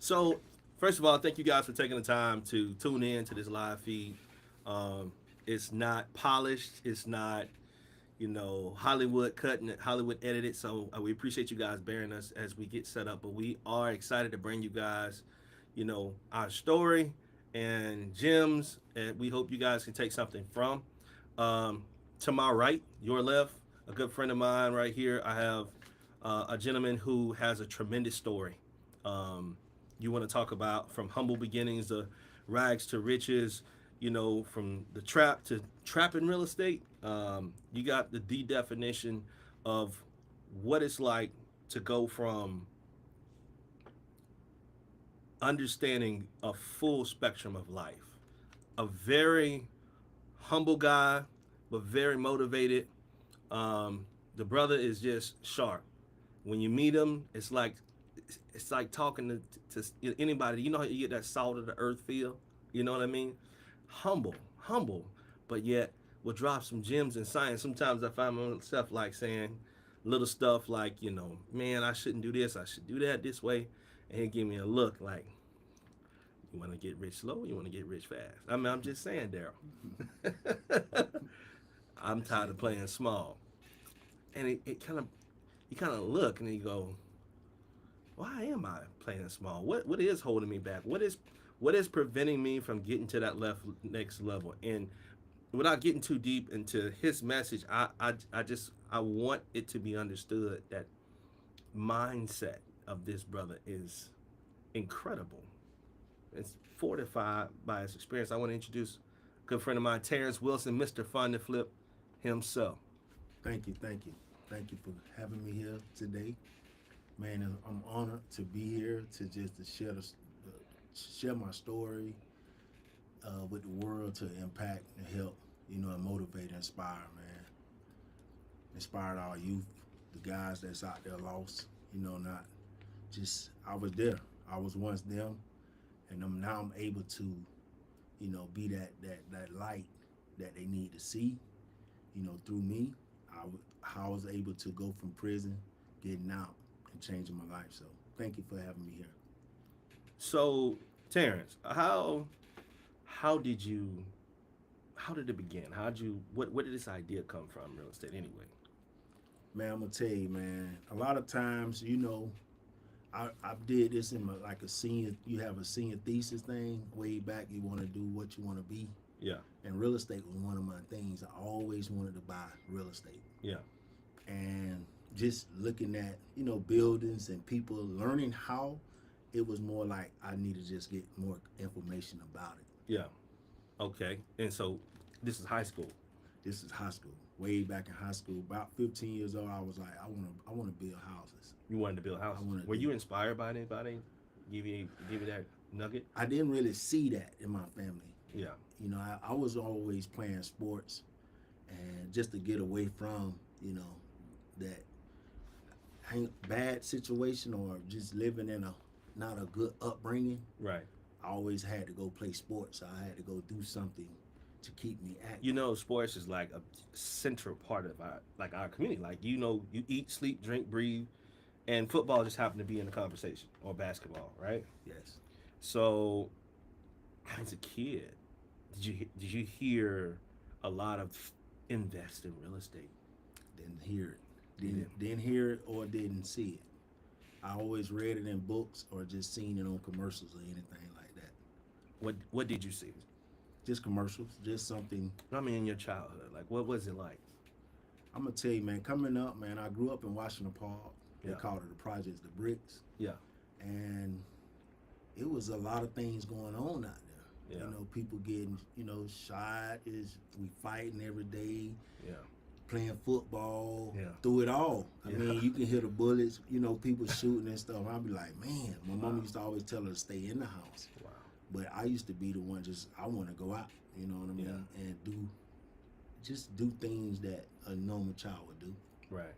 So, first of all, thank you guys for taking the time to tune in to this live feed. It's not polished. It's not, Hollywood cutting it, Hollywood edited. So we appreciate you guys bearing us as we get set up. But we are excited to bring you guys, our story and gems, and we hope you guys can take something from. Um, to my right, your left, a good friend of mine right here. I have a gentleman who has a tremendous story. Um, you want to talk about from humble beginnings to rags to riches, from the trap to trap in real estate. You got the definition of what it's like to go from understanding a full spectrum of life. A very humble guy, but very motivated. The brother is just sharp. When you meet him, it's like talking to anybody. You know how you get that salt of the earth feel. You know what I mean? Humble, but yet will drop some gems in science. Sometimes I find myself like saying little stuff like, man, I shouldn't do this. I should do that this way, and he give me a look like, you want to get rich slow, or you want to get rich fast. I mean, I'm just saying, Daryl. I'm tired of playing small, and it kind of you kind of look and you go, why am I playing small? What is holding me back? What is preventing me from getting to that next level? And without getting too deep into his message, I want it to be understood that mindset of this brother is incredible. It's fortified by his experience. I want to introduce a good friend of mine, Terrence Wilson, Mr. Fun to Flip himself. Thank you for having me here today, man. I'm honored to be here to share my story with the world to impact and help, and motivate and inspire, man. Inspired our youth, the guys that's out there lost, not just I was there. I was once them, and now I'm able to, be that light that they need to see, through me. How I was able to go from prison, getting out, and changing my life. So thank you for having me here. So, Terrence, how did you how did it begin? What did this idea come from, real estate anyway? Man, I'm gonna tell you, man. A lot of times, I did this in my like a senior. You have a senior thesis thing way back. You want to do what you want to be, Yeah, and real estate was one of my things. I always wanted to buy real estate, yeah, and just looking at buildings and people learning how, it was more like I need to just get more information about it. yeah. Okay. And so this is high school. This is high school. Way back in high school, about 15 years old, I was like, I want to build houses. You wanted to build a house. I want to. Were you inspired by anybody? Give you that nugget? I didn't really see that in my family. Yeah, I was always playing sports, and just to get away from that bad situation or just living in a not a good upbringing. right. I always had to go play sports. I had to go do something to keep me active. Sports is like a central part of our community. Like you eat, sleep, drink, breathe, and football just happened to be in the conversation or basketball, right? Yes. So, as a kid, did you hear a lot of invest in real estate? Didn't hear it. You Didn't hear it or didn't see it. I always read it in books or just seen it on commercials or anything like that. What did you see? Just commercials, just something. I mean, in your childhood, like what was it like? I'm gonna tell you, man. Coming up, man, I grew up in Washington Park. They Yeah, called it the projects, the bricks, yeah, and it was a lot of things going on out there. yeah, People getting shot. Is we fighting every day, yeah, playing football, yeah, through it all. I yeah. mean, you can hear the bullets. People shooting and stuff. I'd be like, man. My Wow. mom used to always tell her to stay in the house. Wow. But I used to be the one I want to go out, you know what I mean, Yeah. and do things that a normal child would do. Right.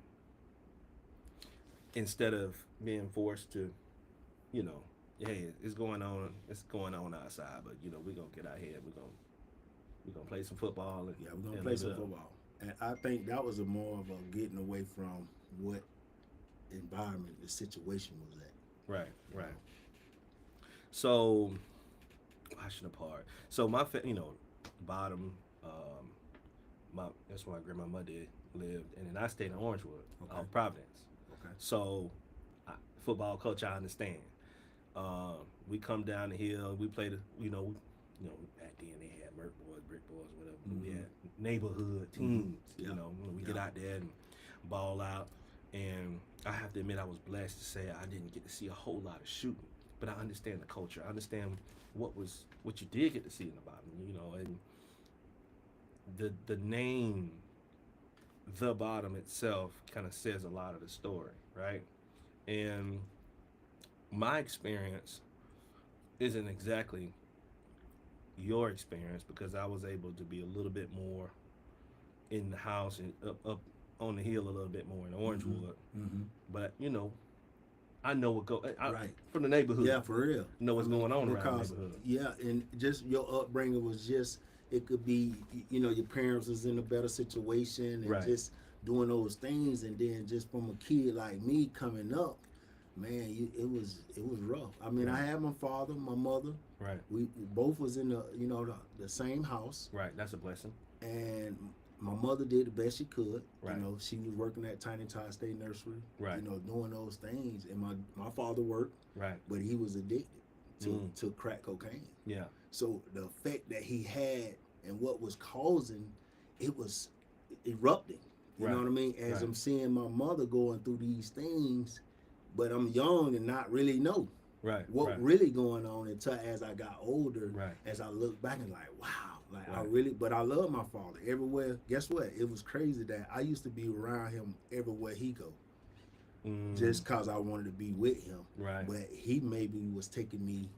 Instead of being forced to, you know, hey, it's going on outside, but we're gonna get out here, we're gonna play some football and Yeah, we're gonna and play live some it up. football, and I think that was a more of a getting away from what environment the situation was at. Right, right. So, Washington Park. So bottom. My that's where my grandma did lived, and then I stayed in Orangewood, Okay. Providence. Okay. So, football coach, I understand. We come down the hill. We play back then they had Merc boys, brick boys, whatever. But we Mm-hmm. had neighborhood Mm-hmm. teams. Yeah. We Yeah. get out there and ball out. And I have to admit, I was blessed to say I didn't get to see a whole lot of shooting, but I understand the culture. I understand what you did get to see in the bottom. And the name, the bottom itself, kind of says a lot of the story, right? And my experience isn't exactly your experience because I was able to be a little bit more in the house and up on the hill a little bit more in Orangewood. Mm-hmm. But I know what Right. from the neighborhood. Yeah, for real. Know what's going on around the Because neighborhood. yeah, and just your upbringing was just it could be your parents was in a better situation and Right. just doing those things, and then just from a kid like me coming up, man, it was rough. I mean, Right. I had my father, my mother. Right. We both was in the same house, Right. That's a blessing. and my mother did the best she could. Right. She was working at Tiny Todd State Nursery. Right. Doing those things, and my father worked, Right. but he was addicted to crack cocaine. Yeah. So the effect that he had and what was causing, it was erupting. You Right. know what I mean? As Right. I'm seeing my mother going through these things, but I'm young and not really know Right. what right. really going on until as I got older. Right. As I look back and like, wow, like Right. but I love my father everywhere. Guess what? It was crazy that I used to be around him everywhere he go, just cause I wanted to be with him. Right. But he maybe was taking me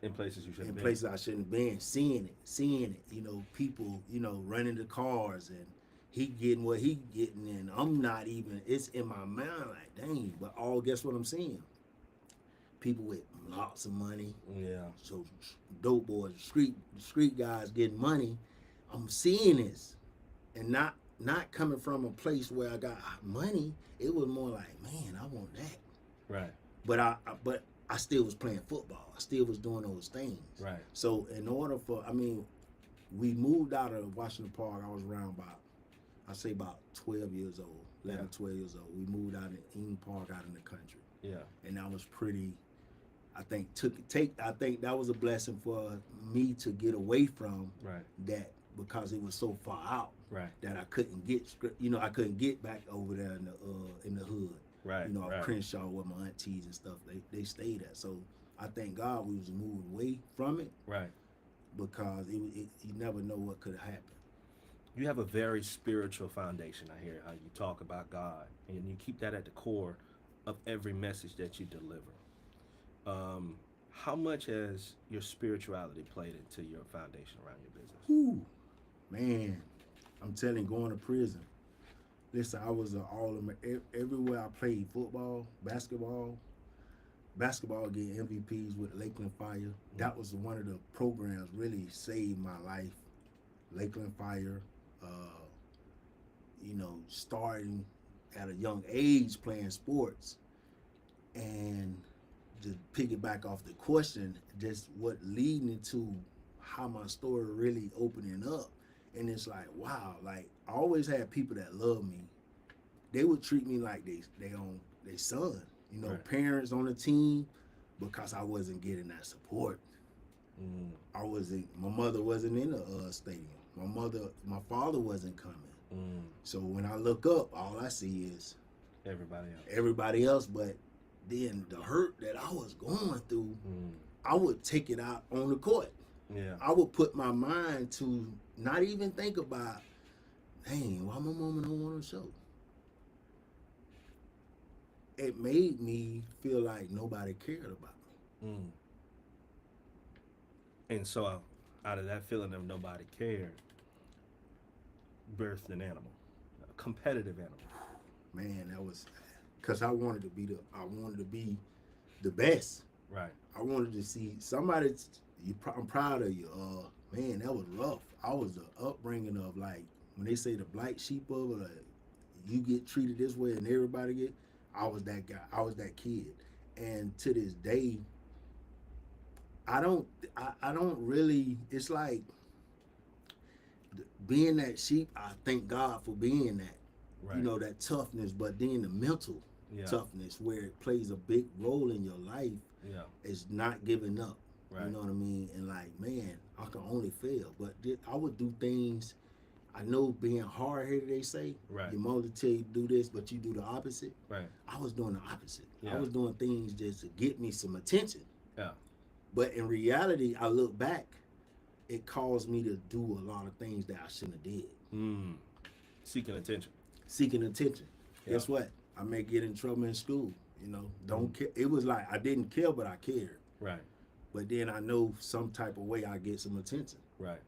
In places you shouldn't in be. places I shouldn't have been, seeing it, people, running the cars and he getting what he getting, and I'm not even, it's in my mind like, dang, but guess what I'm seeing? People with lots of money, Yeah. so dope boys, street guys getting money. I'm seeing this, and not coming from a place where I got money. It was more like, man, I want that. Right. But I still was playing football. I still was doing those things. Right. So in order we moved out of Washington Park. I was around I'd say about 12 years old, 11, Yeah. 12 years old. We moved out in Eden Park, out in the country. Yeah. And that was pretty, I think that was a blessing for me to get away from Right. that, because it was so far out Right. that I couldn't get back over there in the hood. Right. Right. Crenshaw with my aunties and stuff. They stayed at. So I thank God we was moving away from it, Right. because you never know what could have happened. You have a very spiritual foundation. I hear how you talk about God, and you keep that at the core of every message that you deliver. How much has your spirituality played into your foundation around your business? Whew, man, I'm telling you, going to prison. Listen, I was everywhere I played football, basketball getting MVPs with Lakeland Fire. That was one of the programs really saved my life. Lakeland Fire, starting at a young age playing sports, and to piggyback off the question, just what leading into how my story really opening up. And it's like, wow, like I always had people that love me. They would treat me like they own their son, Right. Parents on the team, because I wasn't getting that support. My mother wasn't in the stadium. My father wasn't coming. So when I look up, all I see is Everybody else. but then the hurt that I was going through, I would take it out on the court. Yeah. I would put my mind to not even think about, dang, why my mama don't want to show? It made me feel like nobody cared about me. And so, out of that feeling of nobody cared, birthed an animal, a competitive animal. Man, that was because I wanted to be the best. Right. I wanted to see somebody. I'm proud of you. Man, that was rough. I was the upbringing of, like, when they say the black sheep of it, like, you get treated this way and everybody get. I was that guy. I was that kid. And to this day, I don't really. It's like being that sheep. I thank God for being that. Right. You know, that toughness, but then the mental Yeah. toughness where it plays a big role in your life Yeah. is not giving up. Right. You know what I mean? And like, man, I can only fail. But I would do things. I know being hard headed, they say. Right. Your mother tell you to do this, but you do the opposite. Right. I was doing the opposite. I Yeah. was doing things just to get me some attention. Yeah. But in reality, I look back, it caused me to do a lot of things that I shouldn't have did. Mm. Seeking attention. Seeking attention. Yeah. Guess what? I may get in trouble in school. You know, don't care. It was like I didn't care, but I cared. Right. But then I know some type of way I get some attention. Right.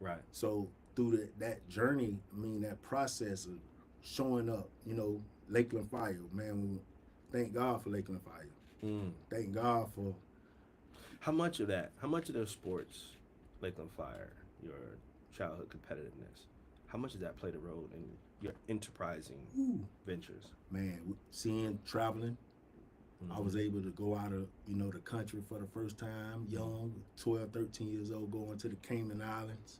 Right. So through that journey, I mean that process of showing up, you know, Lakeland Fire, man. Thank God for Lakeland Fire. Thank God for. How much of those sports, Lakeland Fire, your childhood competitiveness, how much does that play a role in your enterprising ventures? Man, seeing traveling. I was able to go out of, you know, the country for the first time, young, 12, 13 years old, going to the Cayman Islands,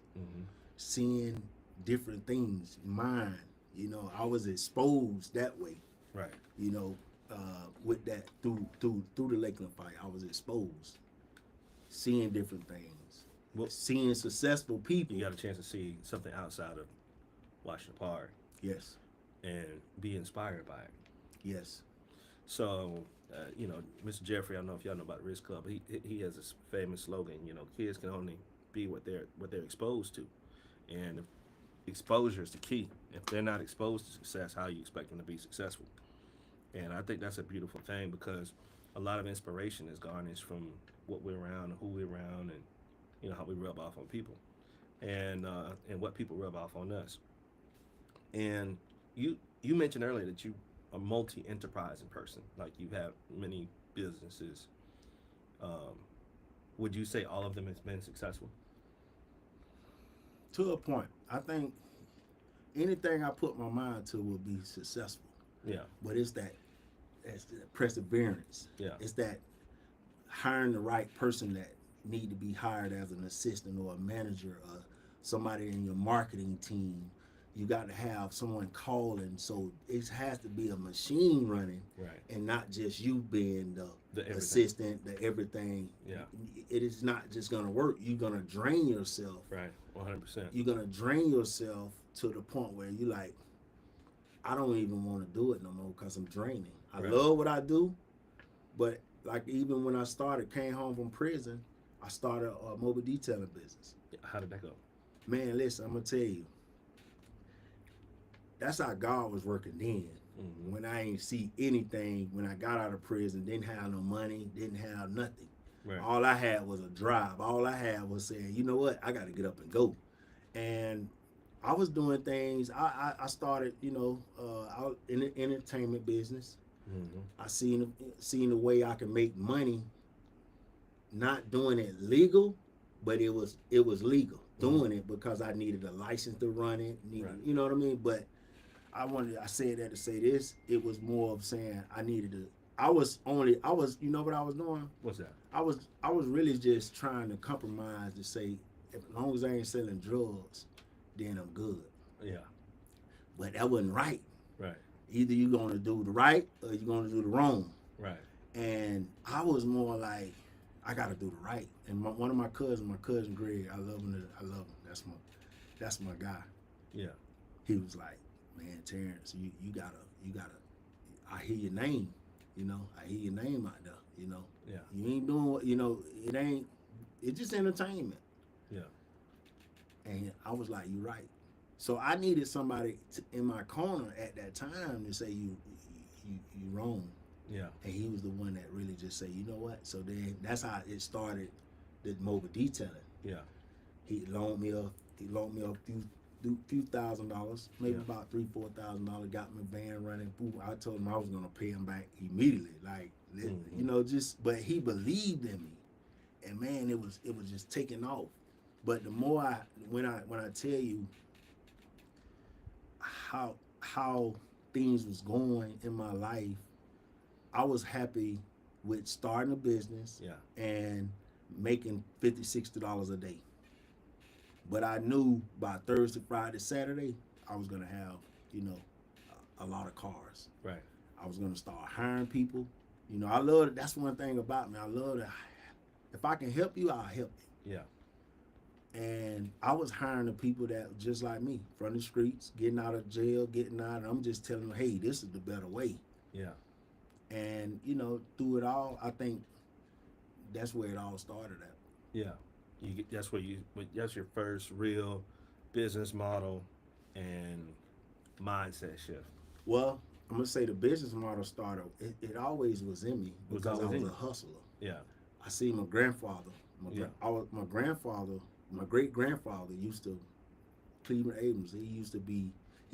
seeing different things, mine. You know, I was exposed that way. Right. You know, with that through the Lakeland Fire, I was exposed, seeing different things, seeing successful people. You got a chance to see something outside of watching the park. Yes. And be inspired by it. Yes. So, you know, Mr. Jeffrey, I don't know if y'all know about Risk Club. He has this famous slogan. You know, kids can only be what they're exposed to, and exposure is the key. If they're not exposed to success, how you expect them to be successful? And I think that's a beautiful thing because a lot of inspiration is garnished from what we're around and who we're around, and you know how we rub off on people, and what people rub off on us. And you mentioned earlier that you a multi-enterprising person, like you have many businesses. Would you say all of them has been successful? To a point. I think anything I put my mind to will be successful. Yeah. But it's that perseverance. Yeah. It's that hiring the right person that need to be hired as an assistant or a manager or somebody in your marketing team. You got to have someone calling, so it has to be a machine running, right, and not just you being the assistant, the everything. Yeah, it is not just gonna work. You're gonna drain yourself. Right, 100%. You're gonna drain yourself to the point where you like, I don't even want to do it no more because I'm draining. I love what I do, but like even when I came home from prison, I started a mobile detailing business. How did that go? Man, listen, I'm gonna tell you. That's how God was working then. When I ain't see anything, when I got out of prison, didn't have no money, didn't have nothing. Right. All I had was a drive. All I had was saying, you know what, I got to get up and go. And I was doing things. I started, you know, out in the entertainment business. I seen the way I could make money, not doing it legal, but it was legal. Doing it because I needed a license to run it. You know what I mean? But I said that to say this. It was more of saying I needed to. You know what I was doing? What's that? I was really just trying to compromise to say, as long as I ain't selling drugs, then I'm good. Yeah. But that wasn't right. Right. Either you're gonna do the right or you're gonna do the wrong. Right. And I was more like, I gotta do the right. And one of my cousin Greg, I love him. That's my guy. Yeah. He was like, man, Terrence, you gotta. I hear your name, you know. I hear your name out there, you know. Yeah. You ain't doing what, you know. It's just entertainment. Yeah. And I was like, you right. So I needed somebody in my corner at that time to say you wrong. Yeah. And he was the one that really just said, you know what? So then that's how it started, the mobile detailing. Yeah. He loaned me a few $1,000s, maybe about $3,000-$4,000. Got my van running. Boom. I told him I was gonna pay him back immediately. Like, you know, but he believed in me, and man, it was just taking off. But the more when I tell you how things was going in my life, I was happy with starting a business. Yeah. And making $50, $60 a day. But I knew by Thursday, Friday, Saturday, I was gonna have, you know, a lot of cars. Right. I was gonna start hiring people. You know, I love it. That's one thing about me. I love that. If I can help you, I'll help you. Yeah. And I was hiring the people that just like me, from the streets, getting out of jail, getting out. I'm just telling them, hey, this is the better way. Yeah. And you know, through it all, I think that's where it all started at. Yeah. That's your first real business model and mindset shift. Well, I'm gonna say the business model started. It always was in me Was because I always was in a you. hustler. Yeah. I see my grandfather. Yeah. My grandfather, my great grandfather used to Cleveland Abrams. He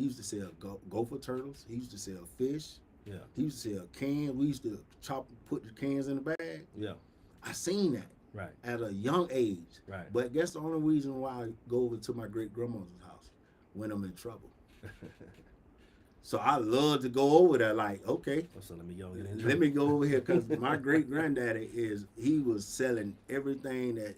used to sell gopher turtles. He used to sell fish. Yeah. He used to sell cans. We used to put the cans in the bag. Yeah. I seen that Right. at a young age. Right. But guess the only reason why I go over to my great grandmother's house when I'm in trouble. So I love to go over there. Like, okay, So let let me go over here because my great granddaddy he was selling everything that,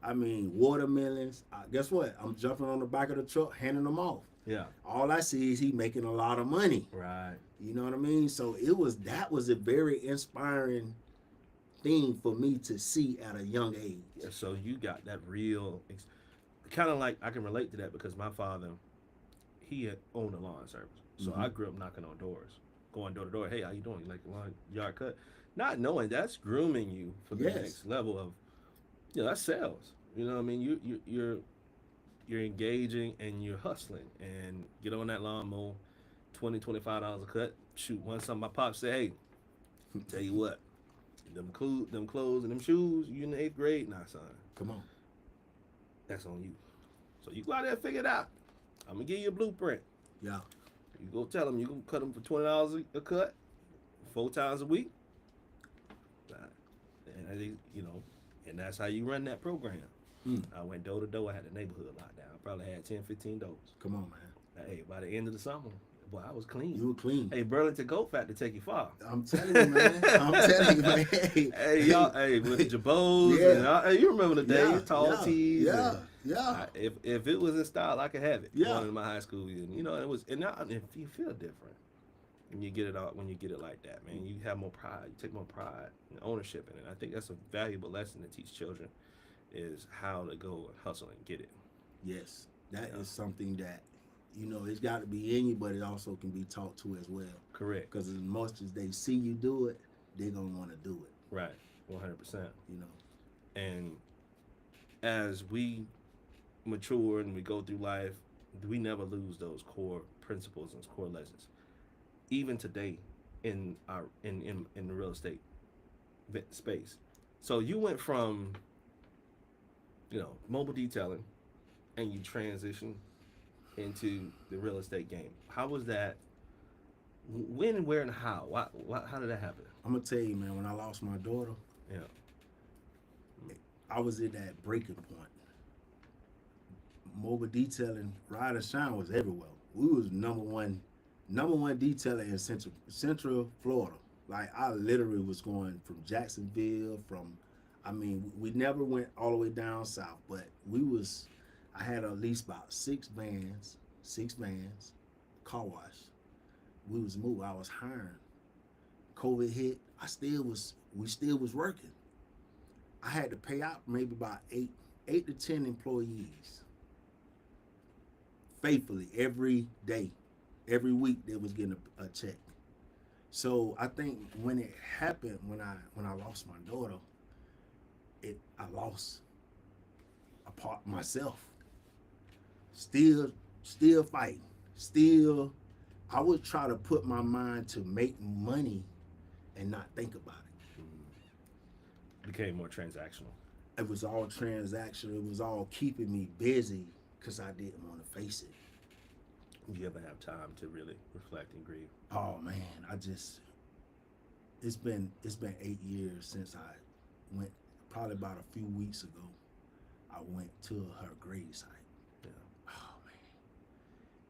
I mean, watermelons. Guess what? I'm jumping on the back of the truck, handing them off. Yeah. All I see is he making a lot of money. Right. You know what I mean? So that was a very inspiring thing for me to see at a young age. Yeah, so you got that real, kind of like I can relate to that because my father, he had owned a lawn service. So I grew up knocking on doors, going door to door. Hey, how you doing? You like the lawn yard cut? Not knowing that's grooming you for the Yes. next level of, that's sales. You know what I mean? You're engaging and you're hustling and get on that lawnmower, $20, $25 a cut. Shoot, one something my pops said, hey, tell you what, them clothes and them shoes, you in the 8th grade? Nah, son. Come on. That's on you. So you go out there and figure it out. I'm going to give you a blueprint. Yeah. You go tell them you can cut them for $20 a cut, 4 times a week. And I think, and that's how you run that program. I went door to door. I had the neighborhood locked down. I probably had 10, 15 doors. Come on, man. Hey, by the end of the summer, boy, I was clean. You were clean. Hey, Burlington Goat Factory take you far. I'm telling you, man. I'm telling you, man. Hey, y'all, with the Jabos, Yeah. And you remember the days, tall tees. Yeah, yeah. If it was in style, I could have it. Yeah. Going into my high school, it was, and now if you feel different when you get it out, when you get it like that, man, you have more pride. You take more pride and ownership in it. I think that's a valuable lesson to teach children, is how to go and hustle and get it. Yes, that is something that, it's got to be in you, but it also can be taught to as well. Correct. Because as much as they see you do it, they're going to want to do it. Right. 100%. And as we mature and we go through life, we never lose those core principles and core lessons. Even today in the real estate space. So you went from, mobile detailing, and you transitioned into the real estate game. How was that? When, where, and how? How did that happen? I'm going to tell you, man, when I lost my daughter, I was at that breaking point. Mobile detailing, ride and shine was everywhere. We was number one detailer in Central Florida. Like, I literally was going from Jacksonville, we never went all the way down south, but I had at least about six vans, car wash. We was moving. I was hiring. COVID hit. We still was working. I had to pay out maybe about eight to 10 employees faithfully every day, every week. They was getting a check. So I think when it happened, when I lost my daughter, I lost a part of myself. Still fighting. Still, I would try to put my mind to make money and not think about it. Became more transactional. It was all transactional. It was all keeping me busy because I didn't want to face it. You ever have time to really reflect and grieve? Oh man, it's been 8 years since I went. Probably about a few weeks ago, I went to her grave site. Yeah. Oh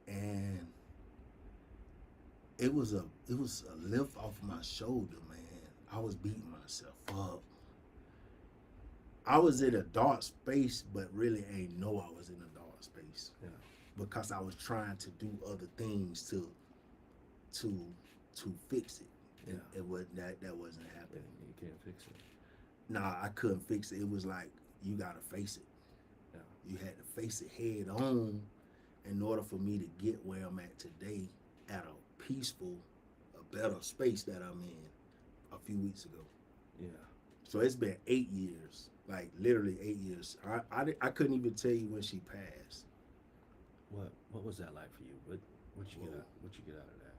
man, and it was a lift off my shoulder, man. I was beating myself up. I was in a dark space, but really ain't know I was in a dark space. Yeah. Because I was trying to do other things to fix it. And Yeah. that wasn't happening. You can't fix it. Nah, I couldn't fix it. It was like you gotta face it. Yeah. You had to face it head on in order for me to get where I'm at today at a peaceful, a better space that I'm in a few weeks ago. Yeah. So it's been 8 years, like literally 8 years. I couldn't even tell you when she passed. What was that like for you? What you Whoa. get out? What you get out of that?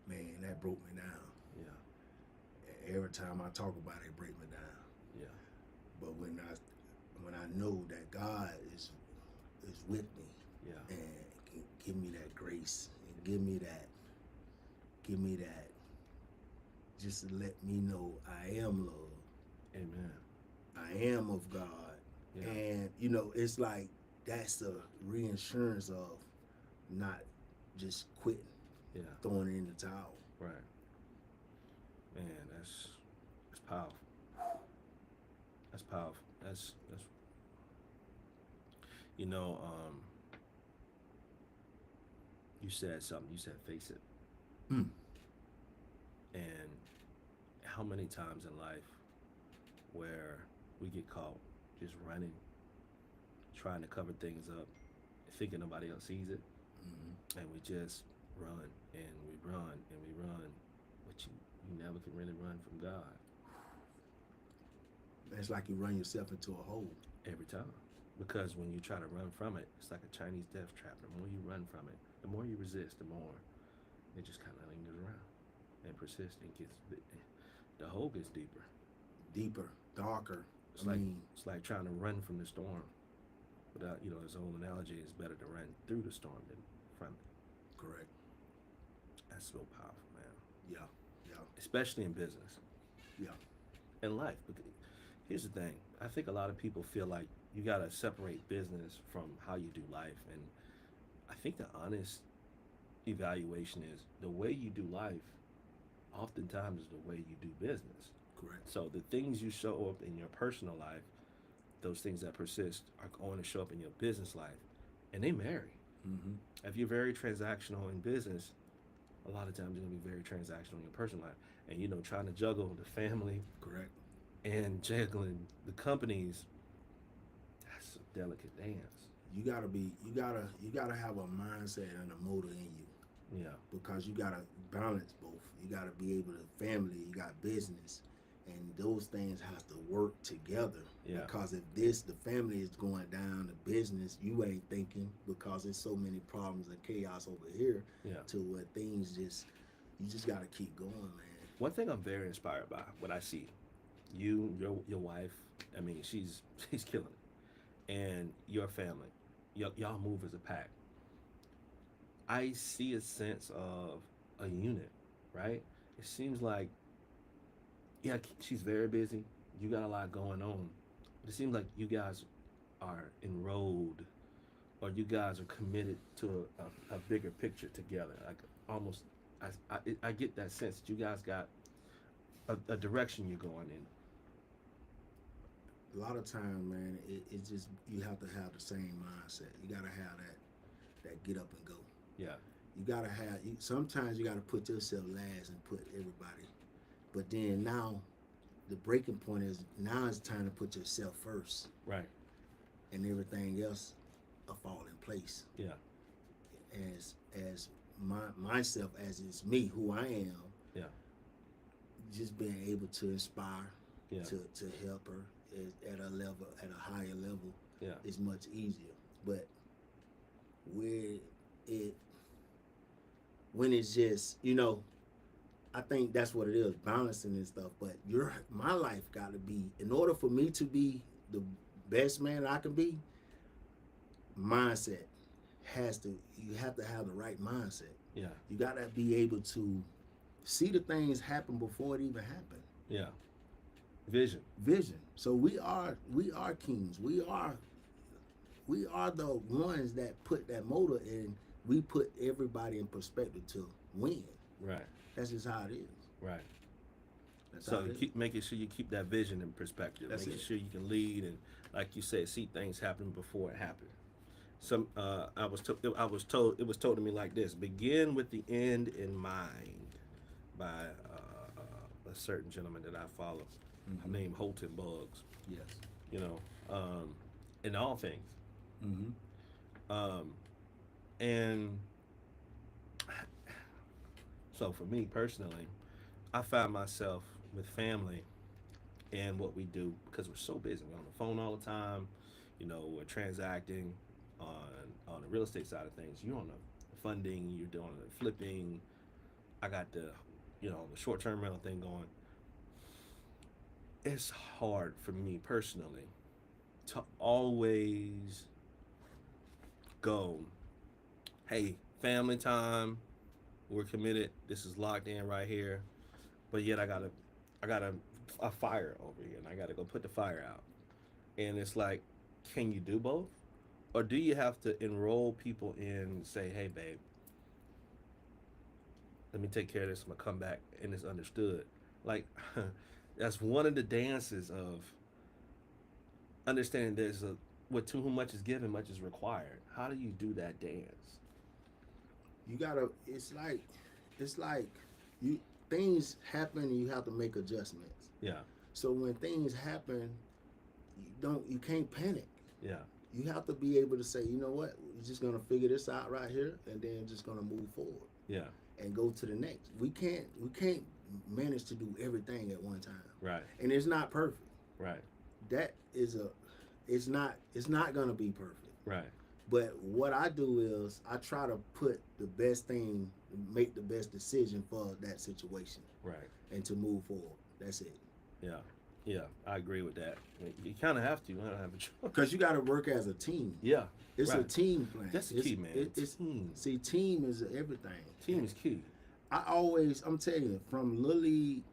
Man, that broke me down. Yeah. Every time I talk about it, it breaks me down. Yeah. But when I know that God is with me Yeah. and can give me that grace and give me that, just to let me know I am loved. Amen. I am of God. Yeah. And it's like that's the reinsurance of not just quitting, Yeah. throwing it in the towel. Right. Man, that's powerful. That's powerful. That's you said something. You said face it. Mm. And how many times in life where we get caught just running, trying to cover things up, thinking nobody else sees it, Mm-hmm. and we just run and we run and we run, but you never can really run from God It's like you run yourself into a hole. every time. Because when you try to run from it, it's like a Chinese death trap. The more you run from it, the more you resist, the more it just kind of lingers around and persists and the hole gets deeper. Deeper, darker. It's like trying to run from the storm. Without, this old analogy, it's better to run through the storm than from it. Correct. That's so powerful, man. Yeah. Especially in business. Yeah. In life. Because here's the thing. I think a lot of people feel like you got to separate business from how you do life. And I think the honest evaluation is the way you do life oftentimes is the way you do business. Correct. So the things you show up in your personal life, those things that persist are going to show up in your business life. And they marry. Mm-hmm. If you're very transactional in business, a lot of times you're going to be very transactional in your personal life. And, trying to juggle the family. Correct. And juggling the companies, that's a delicate dance. You gotta have a mindset and a motor in you. Yeah. Because you gotta balance both. You gotta be able to family, you got business. And those things have to work together. Yeah. Because if the family is going down, the business, you ain't thinking because there's so many problems and chaos over here. Yeah. To where things you just gotta keep going, man. One thing I'm very inspired by, what I see, your wife, I mean, she's killing it. And your family, y'all move as a pack. I see a sense of a unit, right? It seems like, yeah, she's very busy. You got a lot going on. But it seems like you guys are enrolled, or you guys are committed to a bigger picture together. Like almost, I get that sense that you guys got a direction you're going in. A lot of time, man, it's just you have to have the same mindset. You gotta have that get up and go. Yeah. You gotta have. Sometimes you gotta put yourself last and put everybody. But then now, the breaking point is now it's time to put yourself first. Right. And everything else will fall in place. Yeah. As myself, as it's me, who I am. Yeah. Just being able to inspire. Yeah. To help her at a level, at a higher level. Yeah. Is much easier. But when it's just, I think that's what it is, balancing and stuff. But my life got to be, in order for me to be the best man I can be, mindset you have to have the right mindset. Yeah. You got to be able to see the things happen before it even happened. Yeah. Vision. So we are kings. We are the ones that put that motor in. We put everybody in perspective to win. Right. That's just how it is. Right. So Without it. keep making sure you keep that vision in perspective, That's making it. sure you can lead and, like you said, see things happen before it happens. Some it was told to me like this: begin with the end in mind, by a certain gentleman that I follow, Mm-hmm. named Holton Buggs. Yes. You know, in all things, Mm-hmm. um, and so for me personally, I find myself with family and what we do because we're so busy. We're on the phone all the time. We're transacting on the real estate side of things. You're on the funding. You're doing the flipping. I got the short term rental thing going. It's hard for me personally to always go, hey, family time. We're committed. This is locked in right here. But yet I got a fire over here, and I gotta go put the fire out. And it's like, can you do both, or do you have to enroll people in and say, hey, babe, let me take care of this. I'm gonna come back and it's understood. Like, that's one of the dances of understanding with to whom much is given, much is required. How do you do that dance? You gotta. It's like you things happen and you have to make adjustments. Yeah, So when things happen, you can't panic. yeah, You have to be able to say, you know what, we're just gonna figure this out right here, and then just gonna move forward yeah. and go to the next. We can't manage to do everything at one time, Right, and it's not perfect. right, That is it's not gonna be perfect. right, But what I do is I try to put the best thing, make the best decision for that situation, right. and to move forward. That's it. Yeah, yeah. I agree with that. You kind of have to. You don't have a choice. Because you got to work as a team. Yeah, It's a right. team plan. That's the key, man. It's Team. see, team is everything. Team is key. I'm telling you, from Little League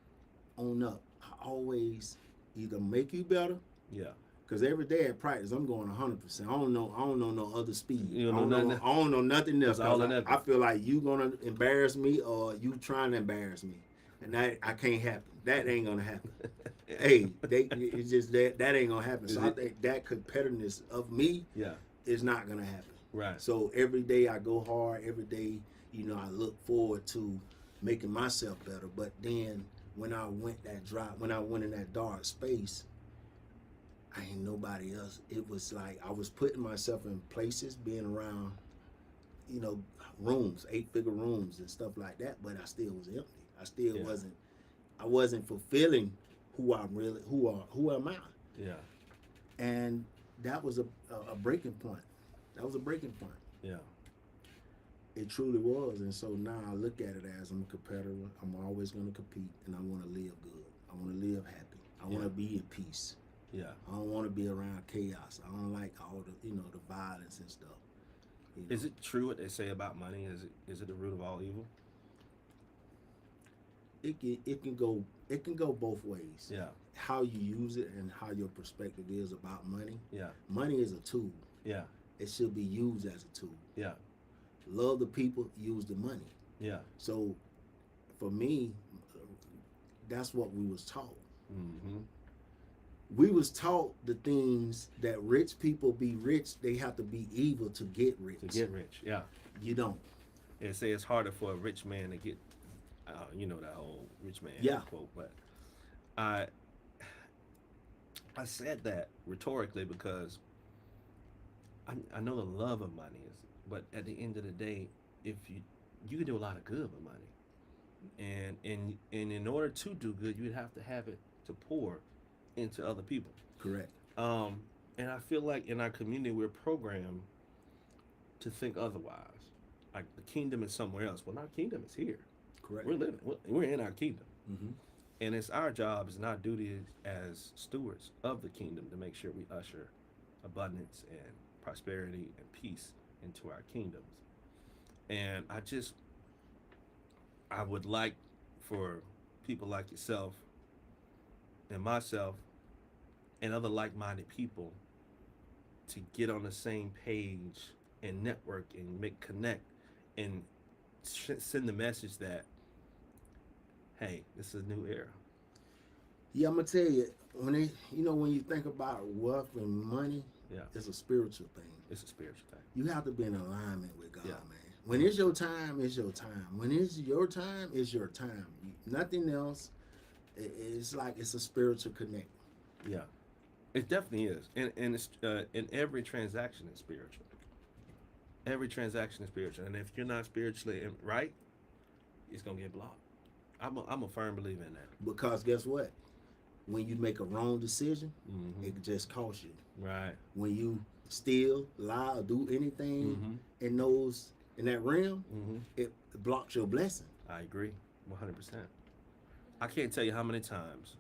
on up, I always either make you better. Yeah. Cause every day at practice, I'm going 100%. I don't know no other speed. You don't know nothing. I don't know nothing else. It's all or 'Cause nothing. I feel like you gonna embarrass me or you trying to embarrass me, and that I can't happen. That ain't gonna happen. Hey, it's just that ain't gonna happen. So I think that competitiveness of me Yeah. is not gonna happen. Right. So every day I go hard. Every day, I look forward to making myself better. But then when I went in that dark space, I ain't nobody else. It was like I was putting myself in places, being around, rooms, 8-figure rooms and stuff like that. But I still was empty. I still Yeah. wasn't fulfilling who am I? Yeah. And that was a breaking point. That was a breaking point. Yeah. It truly was. And so now I look at it as I'm a competitor. I'm always going to compete, and I want to live good. I want to live happy. I want to be at peace. Yeah. I don't want to be around chaos. I don't like all the violence and stuff. Is it true what they say about money? Is it the root of all evil? It can go both ways. Yeah. How you use it and how your perspective is about money. Yeah. Money is a tool. Yeah. It should be used as a tool. Yeah. Love the people, use the money. Yeah. So for me, that's what we was taught. Mm-hmm. We was taught the things that rich people be rich, they have to be evil to get rich. To get rich. Yeah. You don't. They say it's harder for a rich man to get, that whole rich man quote. But I said that rhetorically because I know the love of money is, but at the end of the day, if you can do a lot of good with money, and in order to do good, you'd have to have it to pour into other people. Correct. And I feel like in our community we're programmed to think otherwise. Like the kingdom is somewhere else. Well, our kingdom is here. Correct. We're living. We're in our kingdom. Mm-hmm. And it's our job, it's our duty as stewards of the kingdom to make sure we usher abundance and prosperity and peace into our kingdoms. And I would like for people like yourself and myself and other like-minded people to get on the same page and network and connect and send the message that, hey, this is a new era. Yeah, I'm gonna tell you, when you think about wealth and money, Yeah, it's a spiritual thing. it's a spiritual thing. You have to be in alignment with God, Yeah, man. When it's your time, it's your time. When it's your time, it's your time. Nothing else. It's like it's a spiritual connect. yeah. It definitely is, and it's in every transaction is spiritual. Every transaction is spiritual, and if you're not spiritually right, it's gonna get blocked. I'm a firm believer in that. Because guess what? When you make a wrong decision, Hmm. it just costs you. Right. When you steal, lie, or do anything Hmm. in that realm, Hmm. it blocks your blessing. I agree, 100%. I can't tell you how many times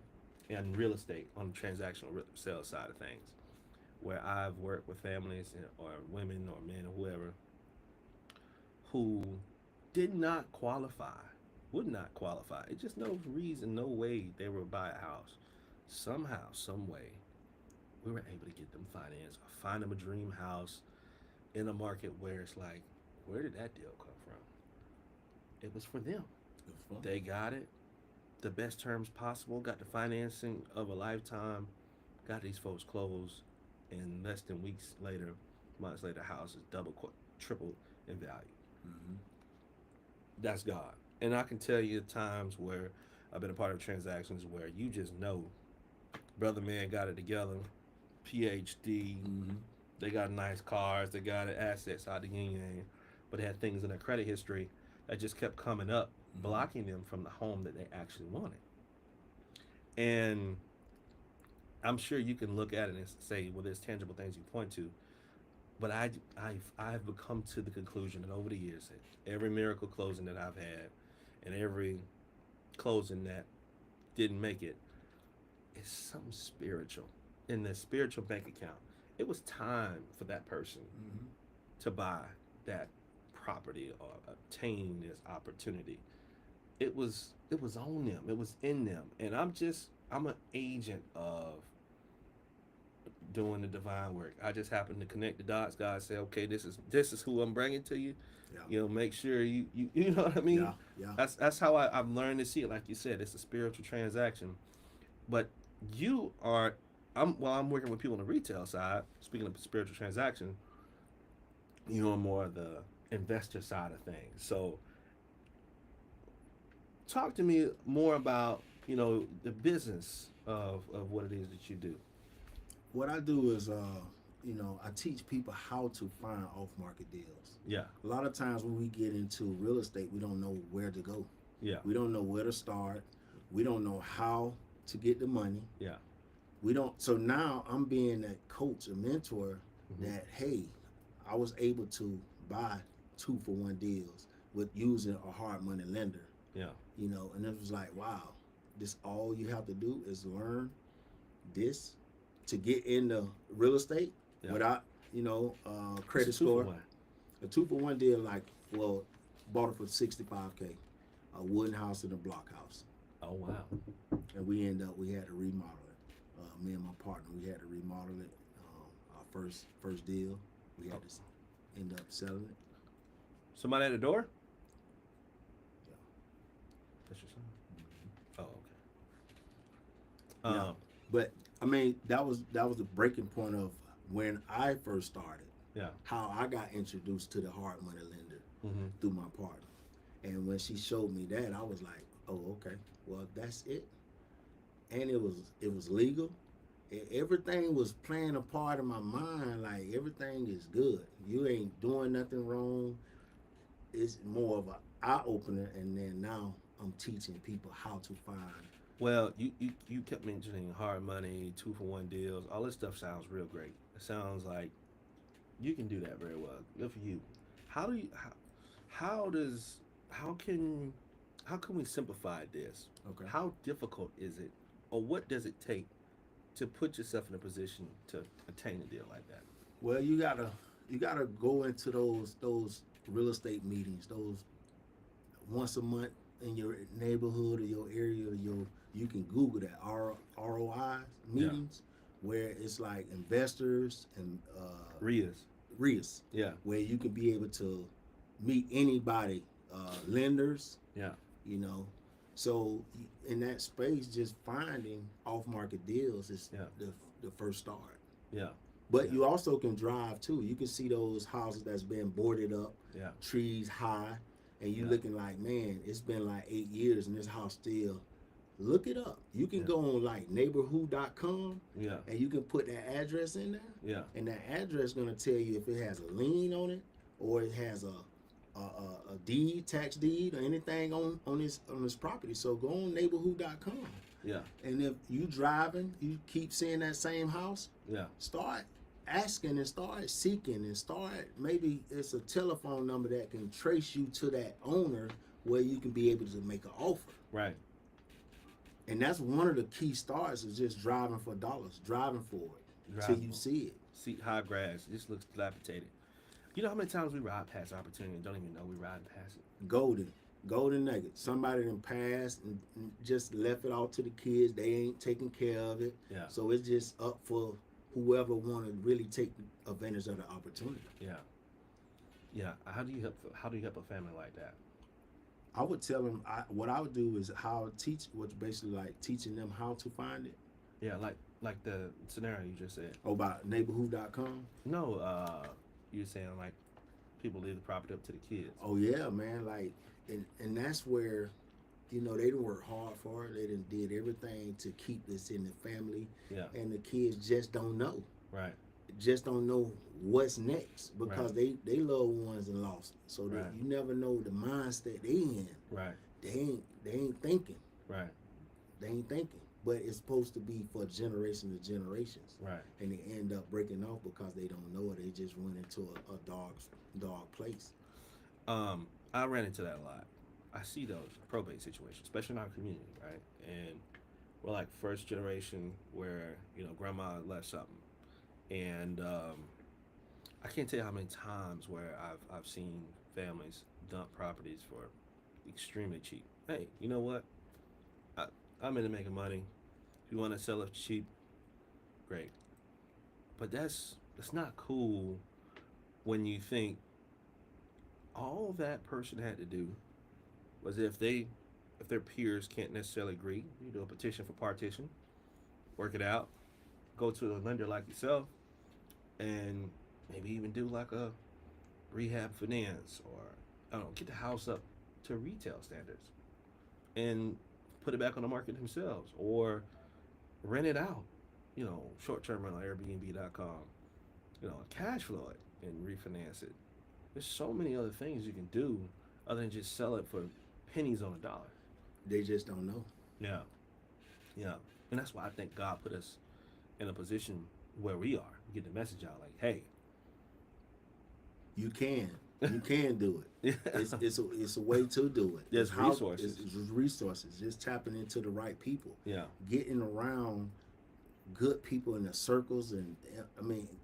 in real estate on the transactional sales side of things where I've worked with families or women or men or whoever who did not qualify, would not qualify. It's just no reason, no way they would buy a house. Somehow, some way, we were able to get them finance or find them a dream house in a market where it's like, where did that deal come from? It was for them. It was fun. They got it, the best terms possible, got the financing of a lifetime, got these folks closed, and less than weeks later, months later, house is double, triple in value. Mm-hmm. That's God. And I can tell you times where I've been a part of transactions where you just know, brother man got it together, PhD, Mm-hmm. they got nice cars, they got assets out the yin yang, but they had things in their credit history that just kept coming up, Mm-hmm. blocking them from the home that they actually wanted. And I'm sure you can look at it and say, well, there's tangible things you point to, but I've come to the conclusion that over the years, that every miracle closing that I've had, and every closing that didn't make it, is something spiritual in the spiritual bank account. It was time for that person Mm-hmm. to buy that property or obtain this opportunity. It was on them. It was in them, and I'm an agent of doing the divine work. I just happen to connect the dots. God said, okay, this is who I'm bringing to you. Yeah. Make sure you know what I mean. Yeah. Yeah. That's how I've learned to see it. Like you said, it's a spiritual transaction. But you are, I'm working with people on the retail side. Speaking of spiritual transaction, you're more the investor side of things. So talk to me more about the business of what it is that you do. What I do is, I teach people how to find off-market deals. Yeah, A lot of times when we get into real estate, we don't know where to go. yeah, We don't know where to start. We don't know how to get the money. yeah. We don't. So now I'm being that coach, a mentor. Mhm. That hey, I was able to buy 2-for-1 deals with using a hard money lender. Yeah, And it was like, wow, this all you have to do is learn this to get into real estate yeah. without What's credit a two for score. one? A 2-for-1 deal, like, well, bought it for 65K, a wooden house and a block house, Oh wow. and we had to remodel it. Me and my partner, we had to remodel it. Our first deal, we had to end up selling it. Somebody at the door? Yeah. That's your son. Oh, okay. Yeah. But I mean, that was the breaking point of when I first started. Yeah. How I got introduced to the hard money lender Mm-hmm. through my partner, and when she showed me that, I was like, oh, okay, well, that's it. And it was legal. Everything was playing a part in my mind. Like everything is good. You ain't doing nothing wrong. It's more of an eye opener, and then now I'm teaching people how to find. Well, you kept mentioning hard money, 2-for-1 deals. All this stuff sounds real great. It sounds like you can do that very well. Good for you. How do you how can we simplify this? Okay. How difficult is it, or what does it take to put yourself in a position to attain a deal like that? Well, you gotta go into those real estate meetings, those once a month in your neighborhood or your area. You can Google that ROI meetings, where it's like investors and Rias. RIAs, Yeah. where you can be able to meet anybody, lenders, Yeah. you know. So in that space, just finding off market deals is Yeah. the first start. Yeah. But Yeah. you also can drive too. You can see those houses that's been boarded up, Yeah. trees high, and you Yeah. looking like, man, it's been like 8 years and this house still. Look it up. You can Yeah. go on like neighborhood.com Yeah. and you can put that address in there, Yeah. and that address is gonna tell you if it has a lien on it or it has a deed, tax deed, or anything on this property. So go on neighborhood.com, Yeah. and if you driving, you keep seeing that same house, Yeah. start asking and start seeking and start, maybe it's a telephone number that can trace you to that owner where you can be able to make an offer. Right. And that's one of the key starts is just driving for dollars, driving for it till you see it. See high grass. This looks dilapidated. You know how many times we ride past opportunity and don't even know we riding past it? Golden nugget. Somebody done passed and just left it all to the kids. They ain't taking care of it. Yeah. So it's just up for whoever want to really take advantage of the opportunity. Yeah. Yeah. How do you help a family like that? I would tell them what I would do is how I teach, which basically like teaching them how to find it. Yeah, like the scenario you just said. Oh, about neighborhood.com. No, you're saying like people leave the property up to the kids. Oh yeah, man. Like, and that's where, they done work hard for it. They done did everything to keep this in the family. Yeah. And the kids just don't know. Right. Just don't know what's next because Right. they loved ones and lost. So Right. you never know the mindset they in. Right. They ain't thinking. Right. They ain't thinking. But it's supposed to be for generation to generations. Right. And they end up breaking off because they don't know it. They just went into a dark place. I ran into that a lot. I see those probate situations, especially in our community, right? And we're like first generation where grandma left something, and I can't tell you how many times where I've seen families dump properties for extremely cheap. Hey, you know what? I'm into making money. If you want to sell it cheap, great. But that's not cool when you think all that person had to do was if their peers can't necessarily agree, you do a petition for partition, work it out, go to a lender like yourself, and maybe even do like a rehab finance, or I don't know, get the house up to retail standards and put it back on the market themselves, or rent it out, short-term rental, Airbnb.com, cash flow it and refinance it. There's so many other things you can do other than just sell it for pennies on a dollar. They just don't know. Yeah. Yeah. And that's why I think God put us in a position where we are. Get the message out like, hey. You can do it. Yeah. It's a way to do it. There's resources. It's resources. Just tapping into the right people. Yeah. Getting around good people in the circles, and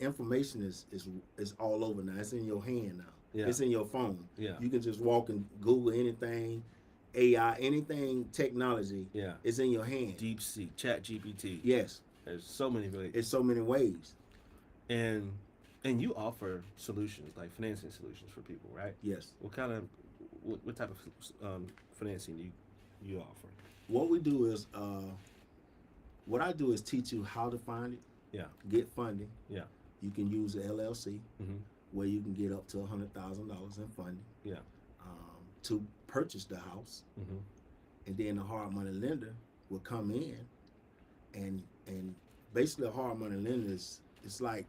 information is all over now. It's in your hand now. Yeah. It's in your phone. Yeah. You can just walk and Google anything, AI, anything technology. Yeah. It's in your hand. DeepSeek, ChatGPT. Yes. There's so many ways. It's so many ways. And you offer solutions, like financing solutions for people, right? Yes. What type of financing do you offer? What we do is, what I do is teach you how to find it. Yeah. Get funding. Yeah. You can use the LLC, Mm-hmm. where you can get up to $100,000 in funding. Yeah. To purchase the house, Mm-hmm. and then the hard money lender will come in, and basically a hard money lender it's like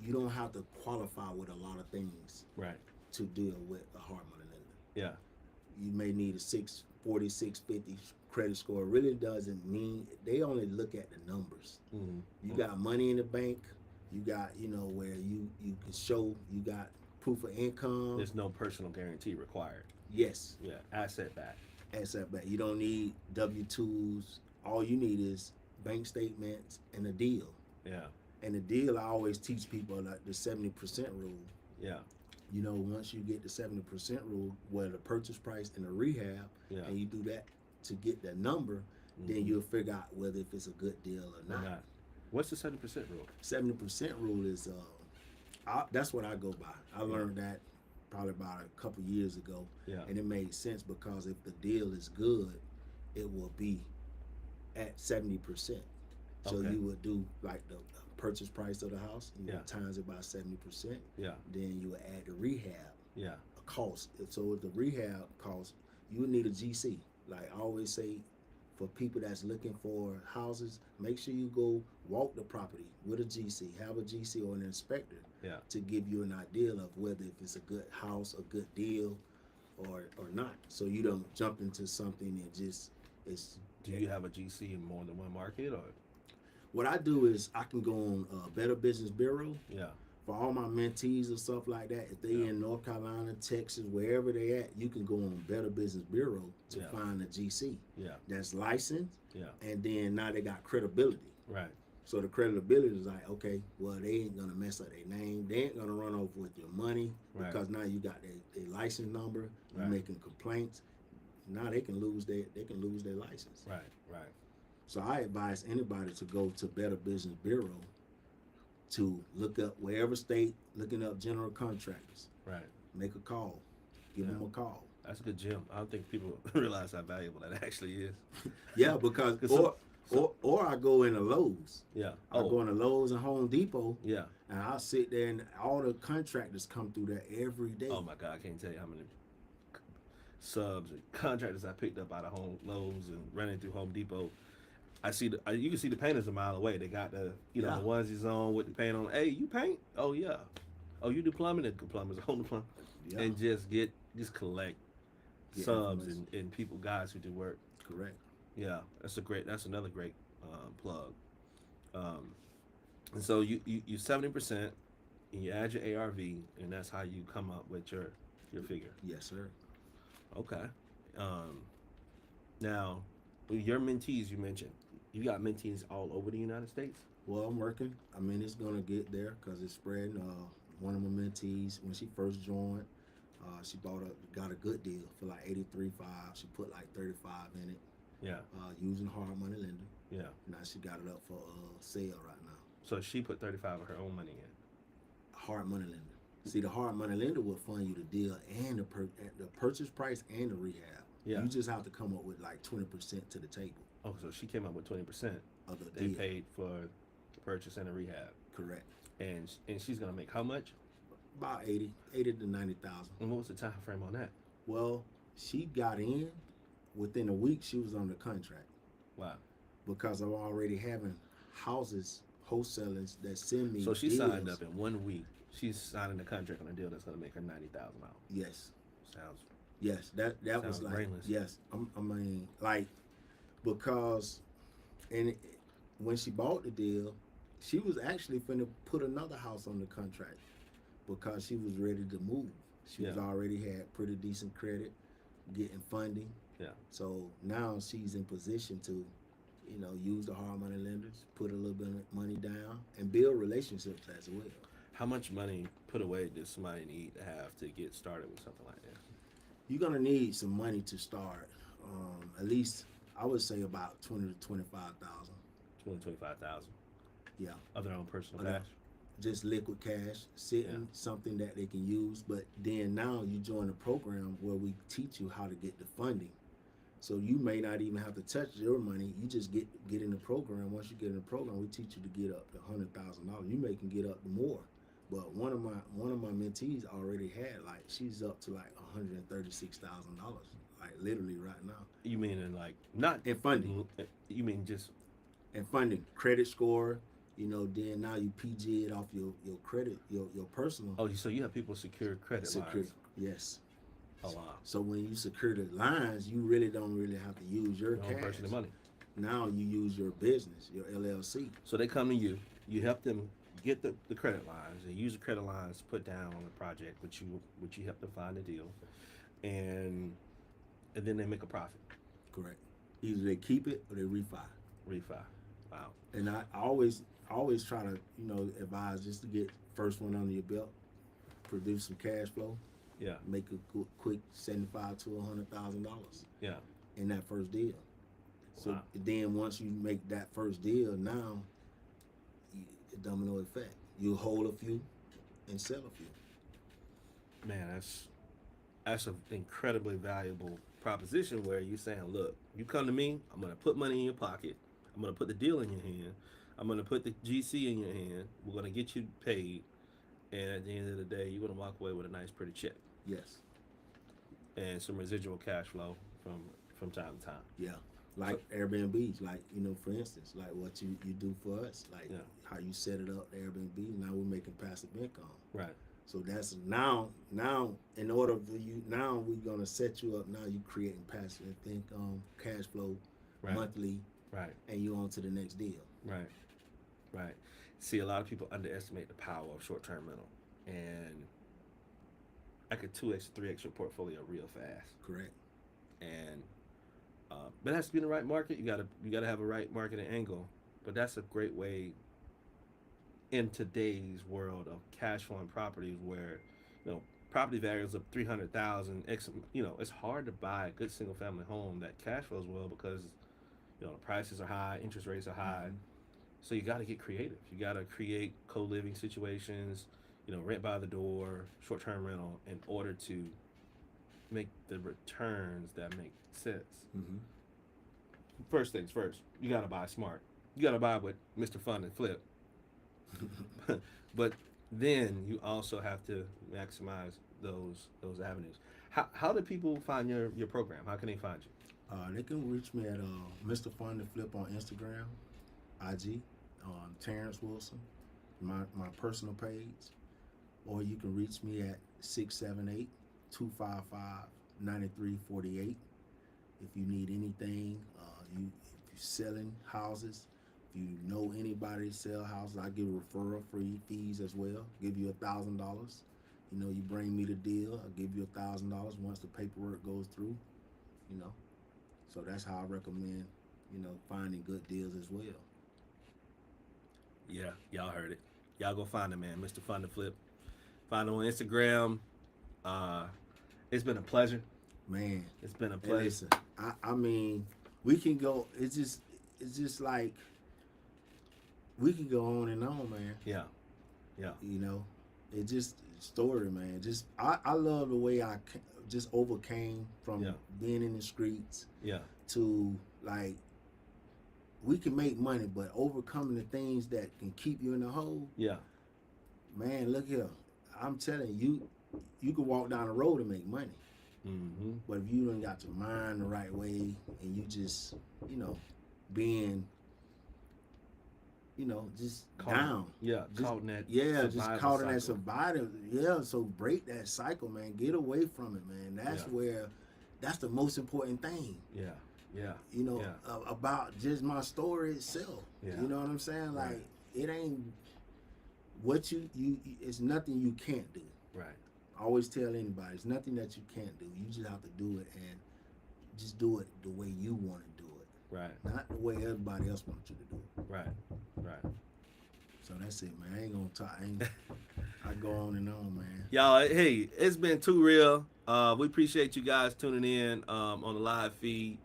you don't have to qualify with a lot of things Right. to deal with a hard money lender. Yeah. You may need a 640, 650 credit score. It really doesn't mean, they only look at the numbers. Mm-hmm. You got money in the bank. You got, where you can show you got proof of income. There's no personal guarantee required. Yes. Yeah. Asset back. Asset back. You don't need W-2s. All you need is bank statements and a deal. Yeah. And the deal, I always teach people like the 70% rule. Yeah. Once you get the 70% rule, where the purchase price and the rehab, Yeah. and you do that to get that number, then you'll figure out whether if it's a good deal or not. What's the 70% rule? 70% rule is, that's what I go by. I learned that probably about a couple years ago. Yeah. And it made sense because if the deal is good, it will be at 70%. So Okay. you would do like the purchase price of the house, and you Yeah. would times it by 70%. Yeah. Then you would add the rehab Yeah. cost. So with the rehab cost, you would need a GC. Like I always say, for people that's looking for houses, make sure you go walk the property with a GC. Have a GC or an inspector Yeah. to give you an idea of whether if it's a good house, a good deal, or not. So you don't jump into something and just it's. Do you have a GC in more than one market, or? What I do is I can go on Better Business Bureau Yeah. for all my mentees and stuff like that. If they Yeah. in North Carolina, Texas, wherever they at, you can go on Better Business Bureau to Yeah. find a GC Yeah. that's licensed, Yeah. and then now they got credibility. Right. So the credibility is like, okay, well, they ain't gonna mess up their name. They ain't gonna run off with your money Right. because now you got their license number. You're Right. making complaints. Now they can lose their license. Right. Right. So I advise anybody to go to Better Business Bureau to look up wherever state, looking up general contractors. Right. Make a call. Give Yeah. them a call. That's a good gym. I don't think people realize how valuable that actually is. Yeah, because 'Cause or I go into Lowe's. Yeah. I go into Lowe's and Home Depot, Yeah. and I'll sit there, and all the contractors come through there every day. Oh my God, I can't tell you how many subs and contractors I picked up out of Lowe's and running through Home Depot. You can see the painters a mile away. They got the the onesies on with the paint on. Hey, you paint? Oh yeah. Oh, you do plumbing? The plumbers on the plumbing. Yeah. And just collect Get subs information. and people, guys who do work. Correct. Yeah, that's another great plug. And so you 70%, and you add your ARV, and that's how you come up with your figure. Yes, sir. Okay. Now, with your mentees, you mentioned you got mentees all over the United States. Well, I'm working. I mean, it's gonna get there because it's spreading. One of my mentees, when she first joined, she got a good deal for like 83.5. She put like 35 in it. Yeah. Using hard money lender. Yeah. Now she got it up for sale right now. So she put 35 of her own money in. Hard money lender. See, the hard money lender will fund you the deal and the purchase price and the rehab. Yeah. You just have to come up with like 20% to the table Oh, so she came up with 20%. of the They deal. paid for the purchase and the rehab, Correct. and she's gonna make how much? About 80 to 90,000. And what was the time frame on that? Well, she got in within a week. She was under contract Wow. because I'm already having houses wholesalers that send me. So she deals. signed up in 1 week. She's signing a contract on a deal that's gonna make her $90,000. Yes. Sounds Yes, that was Sounds like brainless. yes. I mean, like because, when she bought the deal, she was actually finna put another house on the contract because she was ready to move. She was Yeah. already had pretty decent credit, getting funding. Yeah. So now she's in position to, use the hard money lenders, put a little bit of money down, and build relationships as well. How much money put away does somebody need to have to get started with something like that? You're gonna need some money to start. At least I would say about 20 to 25,000. 25,000 Yeah, of their own personal Okay. cash. just liquid cash, sitting something that they can use. But then now you join a program where we teach you how to get the funding. So you may not even have to touch your money. You just get in the program. Once you get in the program, we teach you to get up to $100,000. You may can get up to more. But one of my mentees already had she's up to like $136,000, like literally right now. You mean in like not And funding. You mean just And funding, credit score, then now you PG it off your credit, your personal. so you have people secure credit lines. Yes. Oh wow. So when you secure the lines, you really don't have to use your Your own cash. personal money. Now you use your business, your LLC. So they come to you. You help them get the credit lines. They use the credit lines to put down on the project, which you help them find a deal, and then they make a profit. Correct. Either they keep it or they refi. Refi. Wow. And I always try to advise just to get first one under your belt, produce some cash flow, Yeah. make a quick $75,000 to $100,000 Yeah. in that first deal. So Wow. then once you make that first deal, now the domino effect. You hold a few and sell a few. Man, that's an incredibly valuable proposition where you're saying, look, You come to me, I'm gonna put money in your pocket. I'm gonna put the deal in your hand. I'm gonna put the GC in your hand. We're gonna get you paid, and at the end of the day, you're gonna walk away with a nice, pretty check Yes. and some residual cash flow from time to time. Yeah. Like Airbnbs, like, for instance, like what you do for us, like how you set it up, Airbnb, now we're making passive income. Right. So that's now in order for you, now we're going to set you up, now you creating passive income, cash flow, monthly, right, and you on to the next deal. Right. See, a lot of people underestimate the power of short-term rental, and I could 2x, 3x your portfolio real fast. Correct. And but it has to be in the right market. You gotta have a right marketing angle. But that's a great way in today's world of cash flowing properties, where property values of 300,000. It's hard to buy a good single family home that cash flows well because the prices are high, interest rates are high. So you got to get creative. You got to create co-living situations, rent by the door, short-term rental, in order to make the returns that make sense. Mm-hmm. First things first, you got to buy smart. You got to buy with Mr. Fund and Flip. But then you also have to maximize those avenues. How do people find your program? How can they find you? They can reach me at Mr. Fund and Flip on Instagram, IG, Terrence Wilson, my personal page, or you can reach me at 678-255-9348. If you need anything, if you're selling houses, if you know anybody sell houses, I give referral free fees as well. Give you $1,000. You bring me the deal, I'll give you $1,000 once the paperwork goes through. So that's how I recommend, finding good deals as well. Yeah, y'all heard it. Y'all go find him, man. Mr. Fund and Flip. Find him on Instagram. It's been a pleasure. Man, it's been a pleasure. Listen, I mean, we can go. It's just like we can go on and on, man. Yeah. It just story, man. Just I love the way I just overcame from being in the streets. Yeah. To like, we can make money, but overcoming the things that can keep you in the hole. Yeah. Man, look here. I'm telling you, you can walk down the road and make money. Mm-hmm. But if you don't got your mind the right way and you just, being, just down. Yeah, caught in that. Yeah, just caught in that survival. Yeah, so break that cycle, man. Get away from it, man. That's the most important thing. Yeah. About just my story itself. Yeah. You know what I'm saying? Like, it ain't what you it's nothing you can't do. Right. I always tell anybody, it's nothing that you can't do. You just have to do it, and just do it the way you want to do it. Right. Not the way everybody else wants you to do it. Right. So that's it, man. I ain't gonna talk. I go on and on, man. Y'all, hey, it's been too real. We appreciate you guys tuning in on the live feed.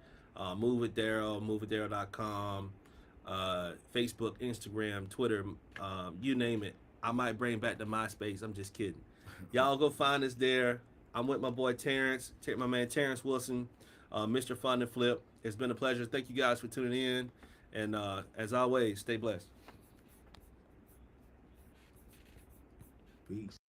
Move with Daryl, movewithdaryl.com, Facebook, Instagram, Twitter, you name it. I might bring back the MySpace. I'm just kidding. Y'all go find us there. I'm with my boy Terrence, my man Terrence Wilson, Mr. Fund and Flip. It's been a pleasure. Thank you guys for tuning in. And as always, stay blessed. Peace.